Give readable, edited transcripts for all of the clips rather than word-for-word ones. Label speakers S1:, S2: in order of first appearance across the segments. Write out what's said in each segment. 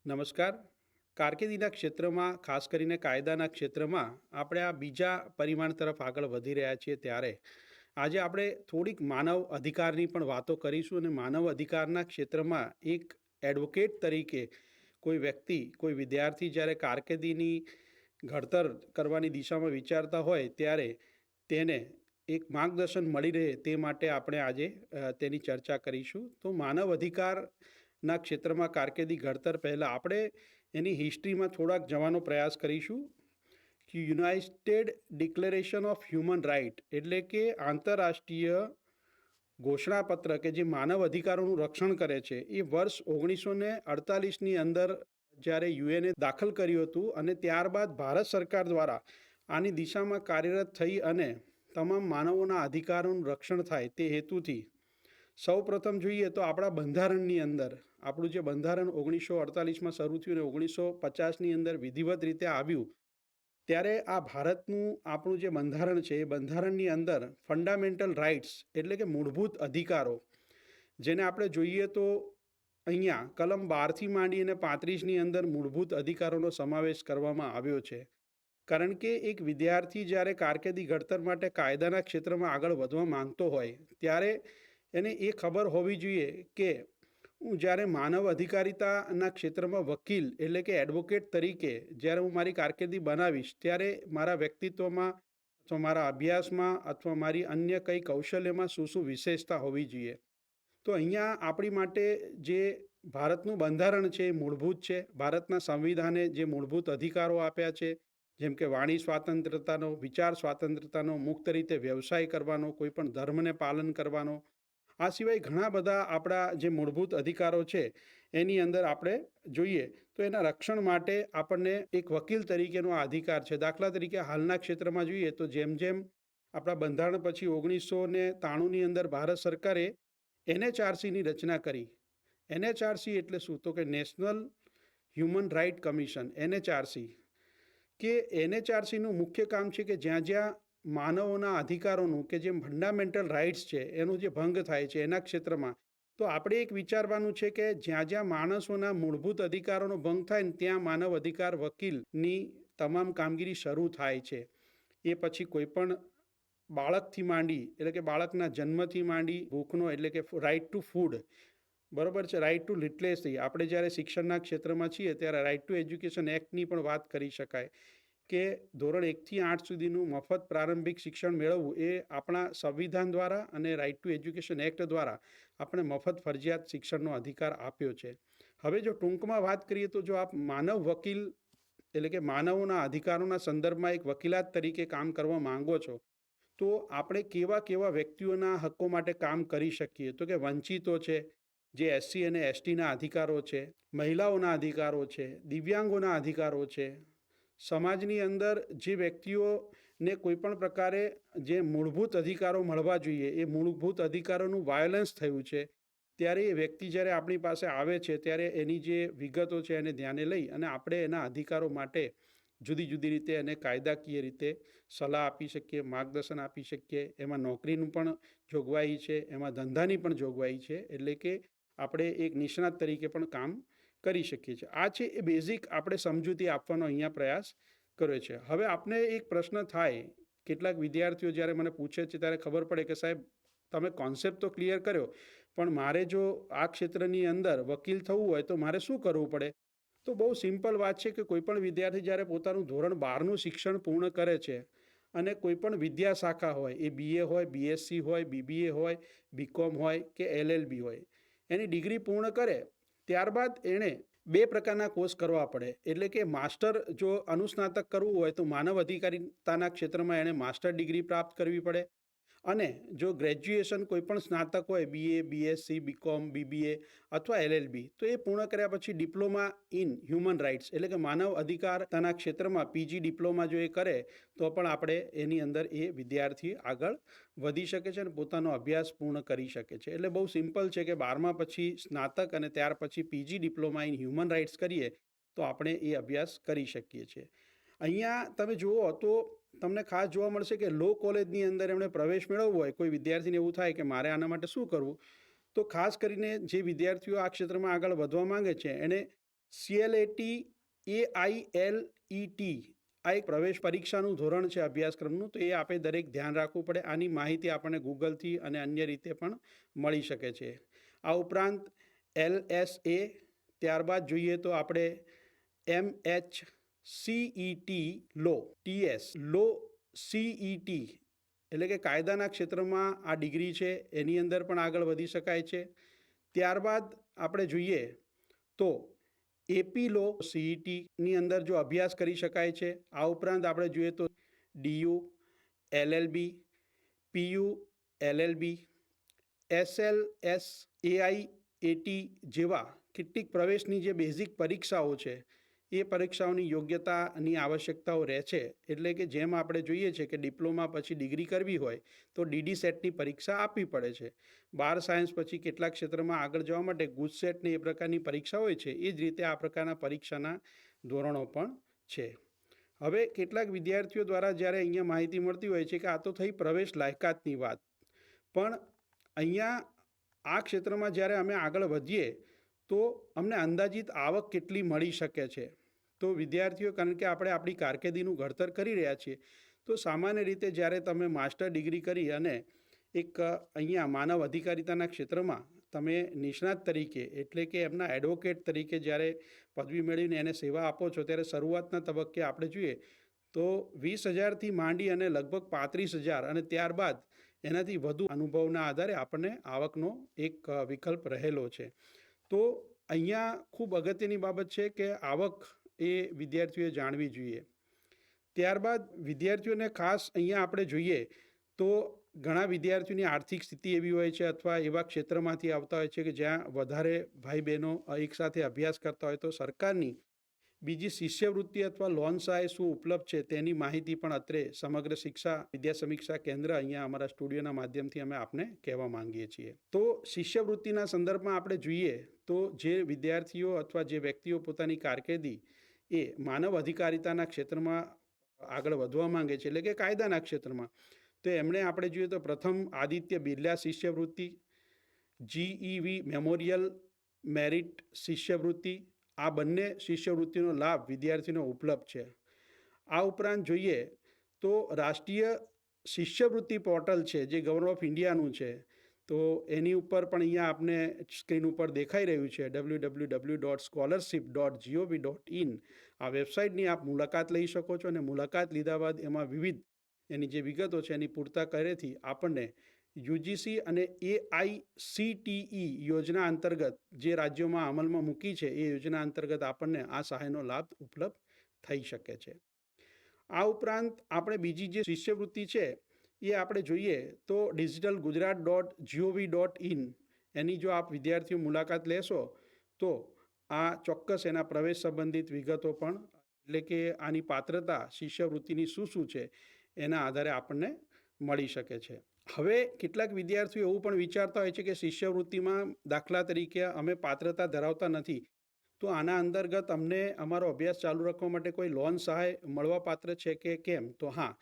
S1: નમસ્કાર. કારકિર્દીના ક્ષેત્રમાં, ખાસ કરીને કાયદાના ક્ષેત્રમાં આપણે આ બીજા પરિમાણ તરફ આગળ વધી રહ્યા છીએ ત્યારે આજે આપણે થોડીક માનવ અધિકારની પણ વાતો કરીશું અને માનવ અધિકારના ક્ષેત્રમાં એક એડવોકેટ તરીકે કોઈ વ્યક્તિ, કોઈ વિદ્યાર્થી જ્યારે કારકિર્દીની ઘડતર કરવાની દિશામાં વિચારતા હોય ત્યારે તેને એક માર્ગદર્શન મળી રહે તે માટે આપણે આજે તેની ચર્ચા કરીશું. તો માનવ અધિકારના ક્ષેત્રમાં કારકિર્દી ઘડતર પહેલાં આપણે એની હિસ્ટ્રીમાં થોડાક જવાનો પ્રયાસ કરીશું કે United Declaration of Human Right એટલે કે આંતરરાષ્ટ્રીય ઘોષણાપત્ર કે જે માનવ અધિકારોનું રક્ષણ કરે છે એ વર્ષ 1948ની અંદર જ્યારે યુએનએ દાખલ કર્યું હતું અને ત્યારબાદ ભારત સરકાર દ્વારા આની દિશામાં કાર્યરત થઈ અને તમામ માનવોના અધિકારોનું રક્ષણ થાય તે હેતુથી સૌ પ્રથમ જોઈએ તો આપણા બંધારણની અંદર આપણું જે બંધારણ 1948માં શરૂ થયું અને 1950ની અંદર વિધિવત રીતે આવ્યું ત્યારે આ ભારતનું આપણું જે બંધારણ છે એ બંધારણની અંદર ફંડામેન્ટલ રાઇટ્સ એટલે કે મૂળભૂત અધિકારો જેને આપણે જોઈએ તો અહીંયા કલમ 12થી માંડી અને 35ની અંદર મૂળભૂત અધિકારોનો સમાવેશ કરવામાં આવ્યો છે. કારણ કે એક વિદ્યાર્થી જ્યારે કારકિર્દી ઘડતર માટે કાયદાના ક્ષેત્રમાં આગળ વધવા માંગતો હોય ત્યારે એને એ ખબર હોવી જોઈએ કે હું જ્યારે માનવ અધિકારિતાના ક્ષેત્રમાં વકીલ એટલે કે એડવોકેટ તરીકે જ્યારે હું મારી કારકિર્દી બનાવીશ ત્યારે મારા વ્યક્તિત્વમાં અથવા મારા અભ્યાસમાં અથવા મારી અન્ય કઈ કૌશલ્યમાં શું શું વિશેષતા હોવી જોઈએ. તો અહીંયા આપણી માટે જે ભારતનું બંધારણ છે એ મૂળભૂત છે. ભારતના સંવિધાને જે મૂળભૂત અધિકારો આપ્યા છે જેમ કે વાણી સ્વાતંત્રતાનો, વિચાર સ્વાતંત્રતાનો, મુક્ત રીતે વ્યવસાય કરવાનો, કોઈ પણ ધર્મને પાલન કરવાનો, આ સિવાય ઘણા બધા આપણા જે મૂળભૂત અધિકારો છે એની અંદર આપણે જોઈએ તો એના રક્ષણ માટે આપણને એક વકીલ તરીકેનો આ અધિકાર છે. દાખલા તરીકે હાલના ક્ષેત્રમાં જોઈએ તો જેમ જેમ આપણા બંધારણ પછી 1993ની અંદર ભારત સરકારે NHRCની રચના કરી. NHRC એટલે શું? તો કે National Human Right Commission, NHRC. કે NHRCનું મુખ્ય કામ છે કે જ્યાં જ્યાં માનવોના અધિકારોનું કે જે ફંડામેન્ટલ રાઇટ્સ છે એનું જે ભંગ થાય છે એના ક્ષેત્રમાં તો આપણે એક વિચારવાનું છે કે જ્યાં જ્યાં માણસોના મૂળભૂત અધિકારોનો ભંગ થાય ને ત્યાં માનવ અધિકાર વકીલની તમામ કામગીરી શરૂ થાય છે. એ પછી કોઈ પણ બાળકથી માંડી એટલે કે બાળકના જન્મથી માંડી ભૂખનો એટલે કે રાઇટ ટુ ફૂડ, બરોબર છે, રાઇટ ટુ લિટરેસી. આપણે જ્યારે શિક્ષણના ક્ષેત્રમાં છીએ ત્યારે રાઇટ ટુ એજ્યુકેશન એક્ટની પણ વાત કરી શકાય કે ધોરણ 1થી 8 સુધીનું મફત પ્રારંભિક શિક્ષણ મેળવવું એ આપણા સંવિધાન દ્વારા અને રાઇટ ટુ એજ્યુકેશન એક્ટ દ્વારા આપણે મફત ફરજિયાત શિક્ષણનો અધિકાર આપ્યો છે. હવે જો ટૂંકમાં વાત કરીએ તો જો આપ માનવ વકીલ એટલે કે માનવોના અધિકારોના સંદર્ભમાં એક વકીલાત તરીકે કામ કરવા માંગો છો તો આપણે કેવા કેવા વ્યક્તિઓના હક્કો માટે કામ કરી શકીએ? તો કે વંચિતો છે, જે SC અને STના અધિકારો છે, મહિલાઓના અધિકારો છે, દિવ્યાંગોના અધિકારો છે, સમાજની અંદર જે વ્યક્તિઓને કોઈપણ પ્રકારે જે મૂળભૂત અધિકારો મળવા જોઈએ એ મૂળભૂત અધિકારોનું વાયોલન્સ થયું છે ત્યારે એ વ્યક્તિ જ્યારે આપણી પાસે આવે છે ત્યારે એની જે વિગતો છે એને ધ્યાને લઈ અને આપણે એના અધિકારો માટે જુદી જુદી રીતે એને કાયદાકીય રીતે સલાહ આપી શકીએ, માર્ગદર્શન આપી શકીએ. એમાં નોકરીનું પણ જોગવાઈ છે, એમાં ધંધાની પણ જોગવાઈ છે, એટલે કે આપણે એક નિષ્ણાત તરીકે પણ કામ કરી શકીએ છીએ. આ છે એ બેઝિક આપણે સમજૂતી આપવાનો અહીંયા પ્રયાસ કર્યો છે. હવે આપને એક પ્રશ્ન થાય, કેટલાક વિદ્યાર્થીઓ જ્યારે મને પૂછે છે ત્યારે ખબર પડે કે સાહેબ તમે કોન્સેપ્ટ તો ક્લિયર કર્યો પણ મારે જો આ ક્ષેત્રની અંદર વકીલ થવું હોય તો મારે શું કરવું પડે? તો બહુ સિમ્પલ વાત છે કે કોઈપણ વિદ્યાર્થી જ્યારે પોતાનું ધોરણ 12નું શિક્ષણ પૂર્ણ કરે છે અને કોઈપણ વિદ્યા શાખા હોય, એ BA હોય, BSc હોય, BBA હોય, BCom હોય કે LLB હોય, એની ડિગ્રી પૂર્ણ કરે ત્યારબાદ એણે બે પ્રકારના કોર્સ કરવા પડે. એટલે કે માસ્ટર જો અનુસ્નાતક કરવું હોય તો માનવ અધિકારિતાના ક્ષેત્રમાં એણે માસ્ટર ડિગ્રી પ્રાપ્ત કરવી પડે અને જો ગ્રેજ્યુએશન કોઈ પણ સ્નાતક હોય BA, BSc, BCom, BBA અથવા LLB તો એ પૂર્ણ કર્યા પછી ડિપ્લોમા ઇન હ્યુમન રાઇટ્સ એટલે કે માનવ અધિકારતાના ક્ષેત્રમાં PG ડિપ્લોમા જો એ કરે તો પણ આપણે એની અંદર એ વિદ્યાર્થી આગળ વધી શકે છે અને પોતાનો અભ્યાસ પૂર્ણ કરી શકે છે. એટલે બહુ સિમ્પલ છે કે 12મા પછી સ્નાતક અને ત્યાર પછી PG diploma in human rights કરીએ તો આપણે એ અભ્યાસ કરી શકીએ છીએ. અહીંયા તમે જુઓ તો તમને ખાસ જોવા મળશે કે લો કોલેજની અંદર એમણે પ્રવેશ મેળવવો હોય, કોઈ વિદ્યાર્થીને એવું થાય કે મારે આના માટે શું કરવું, તો ખાસ કરીને જે વિદ્યાર્થીઓ આ ક્ષેત્રમાં આગળ વધવા માંગે છે એણે CLAT AILET આ એક પ્રવેશ પરીક્ષાનું ધોરણ છે અભ્યાસક્રમનું, તો એ આપણે દરેક ધ્યાન રાખવું પડે. આની માહિતી આપણને ગૂગલથી અને અન્ય રીતે પણ મળી શકે છે. આ ઉપરાંત LSA, ત્યારબાદ જોઈએ તો આપણે MHCET લો TS લો CET એટલે કે કાયદાના ક્ષેત્રમાં આ ડિગ્રી છે, એની અંદર પણ આગળ વધી શકાય છે. ત્યારબાદ આપણે જોઈએ તો AP લો CETની અંદર જો અભ્યાસ કરી શકાય છે. આ ઉપરાંત આપણે જોઈએ તો DU LLB PU LLB SLSAIAT જેવા કેટલીક પ્રવેશની જે બેઝિક પરીક્ષાઓ છે એ પરીક્ષાઓની યોગ્યતાની આવશ્યકતાઓ રહે છે. એટલે કે જેમ આપણે જોઈએ છે કે ડિપ્લોમા પછી ડિગ્રી કરવી હોય તો DD સેટની પરીક્ષા આપવી પડે છે. બાર સાયન્સ પછી કેટલાક ક્ષેત્રમાં આગળ જવા માટે ગુજસેટની એ પ્રકારની પરીક્ષા હોય છે. એ જ રીતે આ પ્રકારના પરીક્ષાના ધોરણો પણ છે. હવે કેટલાક વિદ્યાર્થીઓ દ્વારા જ્યારે અહીંયા માહિતી મળતી હોય છે કે આ તો થઈ પ્રવેશ લાયકાતની વાત, પણ અહીંયા આ ક્ષેત્રમાં જ્યારે અમે આગળ વધીએ તો અમને અંદાજિત આવક કેટલી મળી શકે છે. તો વિદ્યાર્થીઓ, કારણ કે આપણે આપણી કારકિર્દીનું ઘડતર કરી રહ્યા છીએ, તો સામાન્ય રીતે જ્યારે તમે માસ્ટર ડિગ્રી કરી અને એક અહીંયા માનવ અધિકારિતાના ક્ષેત્રમાં તમે નિષ્ણાત તરીકે એટલે કે એમના એડવોકેટ તરીકે જ્યારે પદવી મેળવીને એને સેવા આપો છો, ત્યારે શરૂઆતના તબક્કે આપણે જોઈએ તો 20,000થી માંડી અને લગભગ 35,000 અને ત્યારબાદ એનાથી વધુ અનુભવના આધારે આપણને આવકનો એક વિકલ્પ રહેલો છે. તો અહીંયા ખૂબ અગત્યની બાબત છે કે આવક એ વિદ્યાર્થીઓએ જાણવી જોઈએ. ત્યારબાદ વિદ્યાર્થીઓને ખાસ અહીંયા આપણે જોઈએ તો ઘણા વિદ્યાર્થીઓની આર્થિક સ્થિતિ એવી હોય છે અથવા એવા ક્ષેત્રમાંથી આવતા હોય છે કે જ્યાં વધારે ભાઈ બહેનો એકસાથે અભ્યાસ કરતા હોય, તો સરકારની બીજી શિષ્યવૃત્તિ અથવા લોન સહાય શું ઉપલબ્ધ છે તેની માહિતી પણ અત્રે સમગ્ર શિક્ષા વિદ્યા સમીક્ષા કેન્દ્ર અહીંયા અમારા સ્ટુડિયોના માધ્યમથી અમે આપને કહેવા માંગીએ છીએ. તો શિષ્યવૃત્તિના સંદર્ભમાં આપણે જોઈએ તો જે વિદ્યાર્થીઓ અથવા જે વ્યક્તિઓ પોતાની કારકિર્દી એ માનવ અધિકારિતાના ક્ષેત્રમાં આગળ વધવા માંગે છે, એટલે કે કાયદાના ક્ષેત્રમાં, તો એમણે આપણે જોઈએ તો પ્રથમ આદિત્ય બિરલા શિષ્યવૃત્તિ, GEV મેમોરિયલ મેરિટ શિષ્યવૃત્તિ, આ બંને શિષ્યવૃત્તિનો લાભ વિદ્યાર્થીનો ઉપલબ્ધ છે. આ ઉપરાંત જોઈએ તો રાષ્ટ્રીય શિષ્યવૃત્તિ પોર્ટલ છે જે ગવર્નમેન્ટ ઓફ ઇન્ડિયાનું છે, તો એની ઉપર પણ અહીંયા આપને સ્ક્રીન ઉપર દેખાઈ રહ્યું છે www.scholarship.gov.in. આ વેબસાઇટની આપ મુલાકાત લઈ શકો છો અને મુલાકાત લીધા બાદ એમાં વિવિધ એની જે વિગતો છે એની પૂરતા કર્યાથી આપણને UGC અને AICTE યોજના અંતર્ગત જે રાજ્યોમાં અમલમાં મૂકી છે એ યોજના અંતર્ગત આપણને આ સહાયનો લાભ ઉપલબ્ધ થઈ શકે છે. આ ઉપરાંત આપણે બીજી જે શિષ્યવૃત્તિ છે એ આપણે જોઈએ તો digitalgujarat.gov.in એની જો આપ વિદ્યાર્થીઓ મુલાકાત લેશો તો આ ચોક્કસ એના પ્રવેશ સંબંધિત વિગતો પણ, એટલે કે આની પાત્રતા શિષ્યવૃત્તિની શું છે એના આધારે આપણને મળી શકે છે. હવે કેટલાક વિદ્યાર્થીઓ એવું પણ વિચારતા હોય છે કે શિષ્યવૃત્તિમાં દાખલા તરીકે અમે પાત્રતા ધરાવતા નથી, તો આના અંતર્ગત અમને અમારો અભ્યાસ ચાલુ રાખવા માટે કોઈ લોન સહાય મળવાપાત્ર છે કે કેમ? તો હા,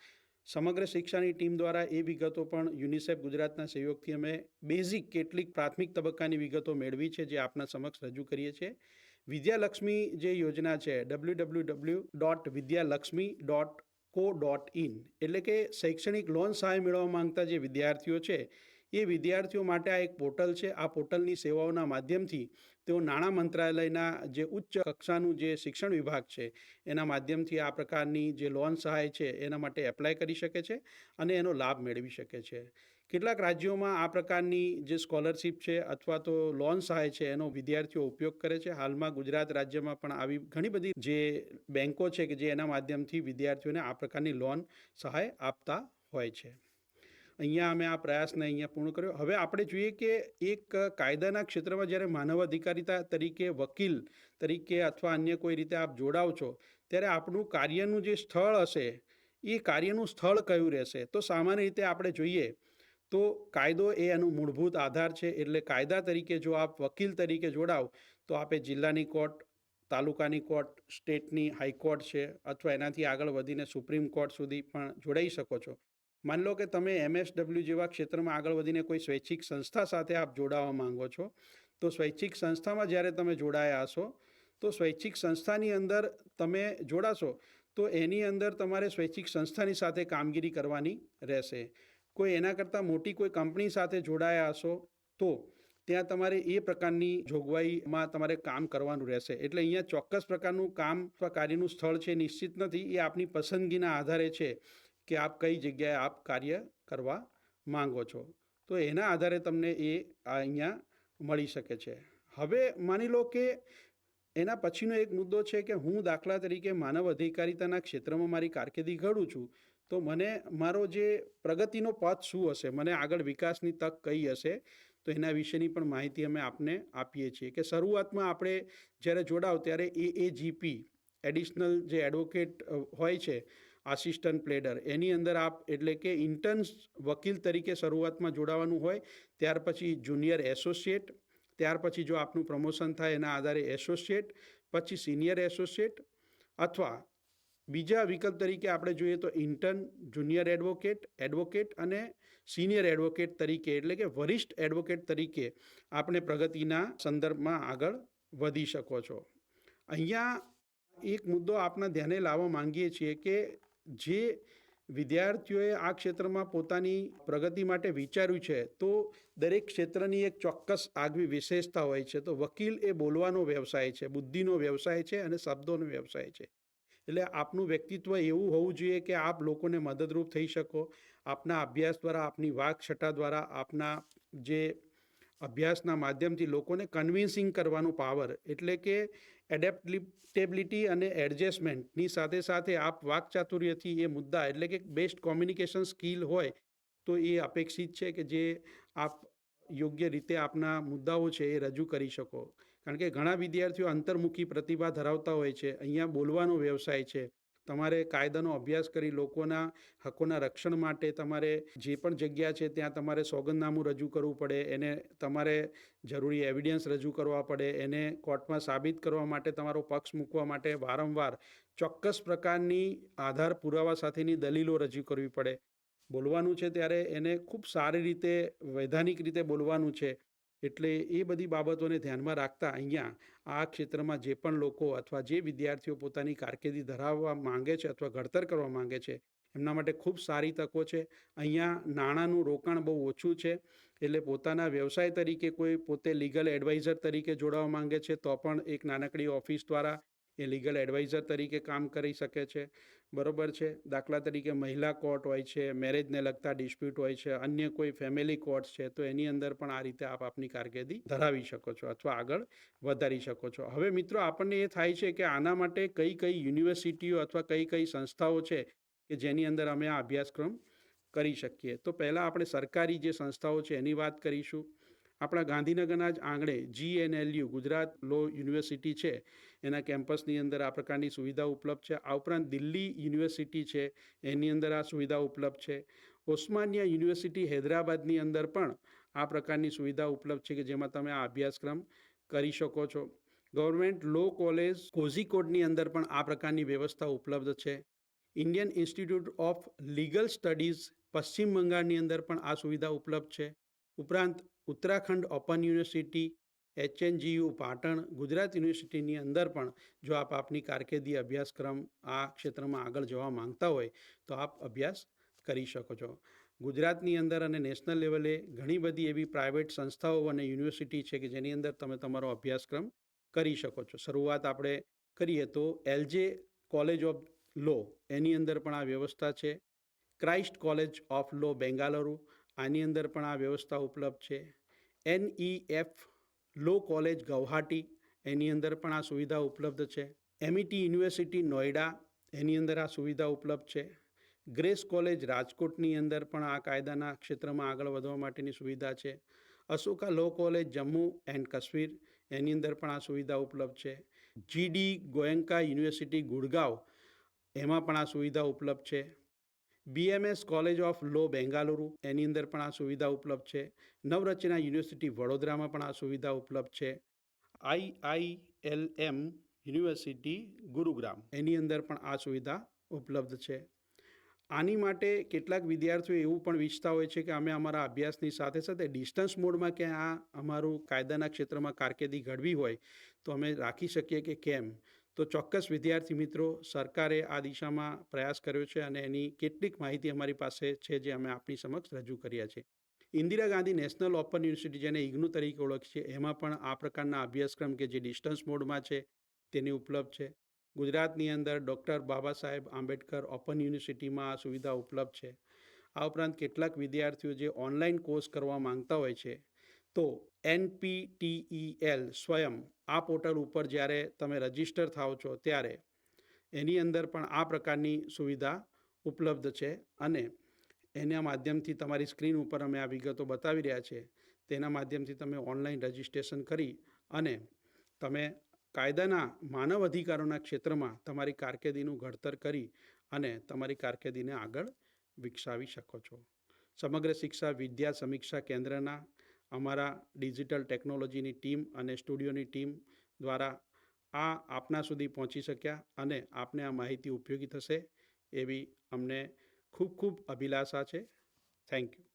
S1: સમગ્ર શિક્ષાની ટીમ દ્વારા એ વિગતો પણ યુનિસેફ ગુજરાતના સહયોગથી અમે બેઝિક કેટલીક પ્રાથમિક તબક્કાની વિગતો મેળવી છે જે આપના સમક્ષ રજૂ કરીએ છીએ. વિદ્યાલક્ષ્મી જે યોજના છે www.vidyalakshmi.co.in એટલે કે શૈક્ષણિક લોન સહાય મેળવવા માંગતા જે વિદ્યાર્થીઓ છે એ વિદ્યાર્થીઓ માટે આ એક પોર્ટલ છે. આ પોર્ટલની સેવાઓના માધ્યમથી તેઓ નાણાં મંત્રાલયના જે ઉચ્ચ કક્ષાનું જે શિક્ષણ વિભાગ છે એના માધ્યમથી આ પ્રકારની જે લોન સહાય છે એના માટે એપ્લાય કરી શકે છે અને એનો લાભ મેળવી શકે છે. કેટલાક રાજ્યોમાં આ પ્રકારની જે સ્કોલરશિપ છે અથવા તો લોન સહાય છે એનો વિદ્યાર્થીઓ ઉપયોગ કરે છે. હાલમાં ગુજરાત રાજ્યમાં પણ આવી ઘણી બધી જે બેન્કો છે કે જે એના માધ્યમથી વિદ્યાર્થીઓને આ પ્રકારની લોન સહાય આપતા હોય છે. અહીંયા અમે આ પ્રયાસને અહીંયા પૂર્ણ કર્યો. હવે આપણે જોઈએ કે એક કાયદાના ક્ષેત્રમાં જ્યારે માનવ અધિકારિતા તરીકે, વકીલ તરીકે અથવા અન્ય કોઈ રીતે આપ જોડાવ છો, ત્યારે આપણું કાર્યનું જે સ્થળ હશે એ કાર્યનું સ્થળ કયું રહેશે? તો સામાન્ય રીતે આપણે જોઈએ તો કાયદો એ એનું મૂળભૂત આધાર છે. એટલે કાયદા તરીકે જો આપ વકીલ તરીકે જોડાવ તો આપે જિલ્લાની કોર્ટ, તાલુકાની કોર્ટ, સ્ટેટની હાઈકોર્ટ છે અથવા એનાથી આગળ વધીને સુપ્રીમ કોર્ટ સુધી પણ જોડાઈ શકો છો. માની લો કે તમે MSW જેવા ક્ષેત્રમાં આગળ વધીને કોઈ સ્વૈચ્છિક સંસ્થા સાથે આપ જોડાવા માંગો છો, તો સ્વૈચ્છિક સંસ્થામાં જ્યારે તમે જોડાયા હશો તો સ્વૈચ્છિક સંસ્થાની અંદર તમે જોડાશો તો એની અંદર તમારે સ્વૈચ્છિક સંસ્થાની સાથે કામગીરી કરવાની રહેશે. કોઈ એના કરતાં મોટી કોઈ કંપની સાથે જોડાયા હશો તો ત્યાં તમારે એ પ્રકારની જોગવાઈમાં તમારે કામ કરવાનું રહેશે. એટલે અહીંયા ચોક્કસ પ્રકારનું કામ અથવા કાર્યનું સ્થળ છે નિશ્ચિત નથી. એ આપની પસંદગીના આધારે છે કે આપ કઈ જગ્યાએ આપ કાર્ય કરવા માંગો છો. તો એના આધારે તમને એ અહીંયા મળી શકે છે. હવે માની લો કે એના પછીનો એક મુદ્દો છે કે હું દાખલા તરીકે માનવ અધિકારિતાના ક્ષેત્રમાં મારી કારકિર્દી ઘડું છું, તો મને મારો જે પ્રગતિનો પથ શું હશે, મને આગળ વિકાસની તક કઈ હશે, તો એના વિશેની પણ માહિતી અમે આપને આપીએ છીએ. કે શરૂઆતમાં આપણે જ્યારે જોડાવ ત્યારે AAGP એડિશનલ જે એડવોકેટ હોય છે, આસિસ્ટન્ટ પ્લેડર, એની અંદર આપ એટલે કે ઇન્ટર્ન્સ વકીલ તરીકે શરૂઆતમાં જોડાવાનું હોય. ત્યાર પછી જુનિયર એસોસિએટ, ત્યાર પછી જો આપનું પ્રમોશન થાય એના આધારે એસોસિએટ, પછી સિનિયર એસોસિએટ, અથવા બીજા વિકલ્પ તરીકે આપણે જોઈએ તો ઇન્ટર્ન, જુનિયર એડવોકેટ, એડવોકેટ અને સિનિયર એડવોકેટ તરીકે એટલે કે વરિષ્ઠ એડવોકેટ તરીકે આપણે પ્રગતિના સંદર્ભમાં આગળ વધી શકો છો. અહીંયા એક મુદ્દો આપના ધ્યાને લાવવા માંગીએ છીએ કે જે વિદ્યાર્થીઓએ આ ક્ષેત્રમાં પોતાની પ્રગતિ માટે વિચાર્યું છે તો દરેક ક્ષેત્રની એક ચોક્કસ આગવી વિશેષતા હોય છે. તો વકીલ એ બોલવાનો વ્યવસાય છે, બુદ્ધિનો વ્યવસાય છે અને શબ્દોનો વ્યવસાય છે. એટલે આપનું વ્યક્તિત્વ એવું હોવું જોઈએ કે આપ લોકોને મદદરૂપ થઈ શકો. આપના અભ્યાસ દ્વારા, આપની વાકછટા દ્વારા, આપના જે અભ્યાસના માધ્યમથી લોકોને કન્વિન્સિંગ કરવાનો પાવર, એટલે કે એડેપ્ટેબિલિટી અને એડજસ્ટમેન્ટની સાથે સાથે આપ વાકચાતુર્યથી એ મુદ્દા એટલે કે બેસ્ટ કોમ્યુનિકેશન સ્કિલ હોય તો એ અપેક્ષિત છે કે જે આપ યોગ્ય રીતે આપના મુદ્દાઓ છે એ રજૂ કરી શકો. કારણ કે ઘણા વિદ્યાર્થીઓ અંતર્મુખી પ્રતિભા ધરાવતા હોય છે. અહીંયા બોલવાનો વ્યવસાય છે. તમારે કાયદાનો અભ્યાસ કરી લોકોના હકોના રક્ષણ માટે તમારે જે પણ જગ્યા છે ત્યાં તમારે સોગંદનામું રજૂ કરવું પડે, એને તમારે જરૂરી એવિડન્સ રજૂ કરવા પડે, એને કોર્ટમાં સાબિત કરવા માટે, તમારો પક્ષ મૂકવા માટે વારંવાર ચોક્કસ પ્રકારની આધાર પુરાવા સાથેની દલીલો રજૂ કરવી પડે. બોલવાનું છે ત્યારે એને ખૂબ સારી રીતે, વૈધાનિક રીતે બોલવાનું છે. એટલે એ બધી બાબતોને ધ્યાનમાં રાખતા અહીંયા આ ક્ષેત્રમાં જે પણ લોકો અથવા જે વિદ્યાર્થીઓ પોતાની કારકિર્દી ધરાવવા માંગે છે અથવા ઘડતર કરવા માંગે છે એમના માટે ખૂબ સારી તકો છે. અહીંયા નાણાંનું રોકાણ બહુ ઓછું છે. એટલે પોતાના વ્યવસાય તરીકે કોઈ પોતે લીગલ એડવાઇઝર તરીકે જોડાવા માંગે છે તો પણ એક નાનકડી ઓફિસ દ્વારા એ લીગલ એડવાઇઝર તરીકે કામ કરી શકે છે. બરોબર છે. દાખલા તરીકે મહિલા કોર્ટ હોય છે, મેરેજને લગતા ડિસ્પ્યુટ હોય છે, અન્ય કોઈ ફેમિલી કોર્ટ છે, તો એની અંદર પણ આ રીતે આપ આપની કારકિર્દી ધરાવી શકો છો અથવા આગળ વધારી શકો છો. હવે મિત્રો, આપણને એ થાય છે કે આના માટે કઈ કઈ યુનિવર્સિટીઓ અથવા કઈ કઈ સંસ્થાઓ છે કે જેની અંદર અમે આ અભ્યાસક્રમ કરી શકીએ. તો પહેલાં આપણે સરકારી જે સંસ્થાઓ છે એની વાત કરીશું. આપણા ગાંધીનગરના જ આંગણે GNLU ગુજરાત લો યુનિવર્સિટી છે, એના કેમ્પસની અંદર આ પ્રકારની સુવિધા ઉપલબ્ધ છે. આ ઉપરાંત દિલ્હી યુનિવર્સિટી છે, એની અંદર આ સુવિધા ઉપલબ્ધ છે. ઓસ્માનિયા યુનિવર્સિટી હૈદરાબાદની અંદર પણ આ પ્રકારની સુવિધા ઉપલબ્ધ છે કે જેમાં તમે આ અભ્યાસક્રમ કરી શકો છો. ગવર્મેન્ટ લો કોલેજ કોઝિકોડની અંદર પણ આ પ્રકારની વ્યવસ્થા ઉપલબ્ધ છે. Indian institute of legal studies પશ્ચિમ બંગાળની અંદર પણ આ સુવિધા ઉપલબ્ધ છે. ઉપરાંત Uttarakhand open university, HNGU Patan, Gujarat યુનિવર્સિટીની અંદર પણ જો આપ આપની કારકિર્દી અભ્યાસક્રમ આ ક્ષેત્રમાં આગળ જવા માંગતા હોય તો આપ અભ્યાસ કરી શકો છો. ગુજરાતની અંદર અને નેશનલ લેવલે ઘણી બધી એવી પ્રાઇવેટ સંસ્થાઓ અને યુનિવર્સિટી છે કે જેની અંદર તમે તમારો અભ્યાસક્રમ કરી શકો છો. શરૂઆત આપણે કરીએ તો LJ કોલેજ ઓફ લો, એની અંદર પણ આ વ્યવસ્થા છે. ક્રાઇસ્ટ કોલેજ ઓફ લો બેંગાલુરુ, આની અંદર પણ આ વ્યવસ્થા ઉપલબ્ધ છે. NEF લો કોલેજ ગૌહાટી, એની અંદર પણ આ સુવિધા ઉપલબ્ધ છે. MET યુનિવર્સિટી નોઈડા, એની અંદર આ સુવિધા ઉપલબ્ધ છે. ગ્રેસ કોલેજ રાજકોટની અંદર પણ આ કાયદાના ક્ષેત્રમાં આગળ વધવા માટેની સુવિધા છે. Ashoka law college Jammu and Kashmir, એની અંદર પણ આ સુવિધા ઉપલબ્ધ છે. GD ગોયંકા યુનિવર્સિટી ગુડગાંવ, એમાં પણ આ સુવિધા ઉપલબ્ધ છે. BMS કોલેજ ઓફ લો બેંગાલુરુ, એની અંદર પણ આ સુવિધા ઉપલબ્ધ છે. નવરચના યુનિવર્સિટી વડોદરામાં પણ આ સુવિધા ઉપલબ્ધ છે. IILM યુનિવર્સિટી ગુરુગ્રામ, એની અંદર પણ આ સુવિધા ઉપલબ્ધ છે. આની માટે કેટલાક વિદ્યાર્થીઓ એવું પણ ઈચ્છતા હોય છે કે અમે અમારા અભ્યાસની સાથે સાથે ડિસ્ટન્સ મોડમાં કે આ અમારું કાયદાના ક્ષેત્રમાં કારકિર્દી ઘડવી હોય તો અમે રાખી શકીએ કે કેમ. તો ચોક્કસ વિદ્યાર્થી મિત્રો, સરકારે આ દિશામાં પ્રયાસ કર્યો છે અને એની કેટલીક માહિતી અમારી પાસે છે જે અમે આપની સમક્ષ રજૂ કર્યા છે. Indira Gandhi national open university, જેને ઇગ્નુ તરીકે ઓળખીએ, એમાં પણ આ પ્રકારના અભ્યાસક્રમ કે જે ડિસ્ટન્સ મોડમાં છે તેની ઉપલબ્ધ છે. ગુજરાતની અંદર ડૉક્ટર બાબા સાહેબ આંબેડકર ઓપન યુનિવર્સિટીમાં આ સુવિધા ઉપલબ્ધ છે. આ ઉપરાંત કેટલાક વિદ્યાર્થીઓ જે ઓનલાઈન કોર્સ કરવા માંગતા હોય છે તો NPTEL સ્વયં આ પોર્ટલ ઉપર જ્યારે તમે રજિસ્ટર થાઓ છો ત્યારે એની અંદર પણ આ પ્રકારની સુવિધા ઉપલબ્ધ છે અને એના માધ્યમથી તમારી સ્ક્રીન ઉપર અમે આ વિગતો બતાવી રહ્યા છે. તેના માધ્યમથી તમે ઓનલાઈન રજિસ્ટ્રેશન કરી અને તમે કાયદાના માનવ અધિકારોના ક્ષેત્રમાં તમારી કારકિર્દીનું ઘડતર કરી અને તમારી કારકિર્દીને આગળ વિકસાવી શકો છો. સમગ્ર શિક્ષા વિદ્યા સમીક્ષા કેન્દ્રના અમારા ડિજિટલ ટેકનોલોજીની ટીમ અને સ્ટુડિયોની ટીમ દ્વારા આ આપના સુધી પહોંચી શક્યા અને આપને આ માહિતી ઉપયોગી થશે એવી અમને ખૂબ ખૂબ અભિલાષા છે. Thank you.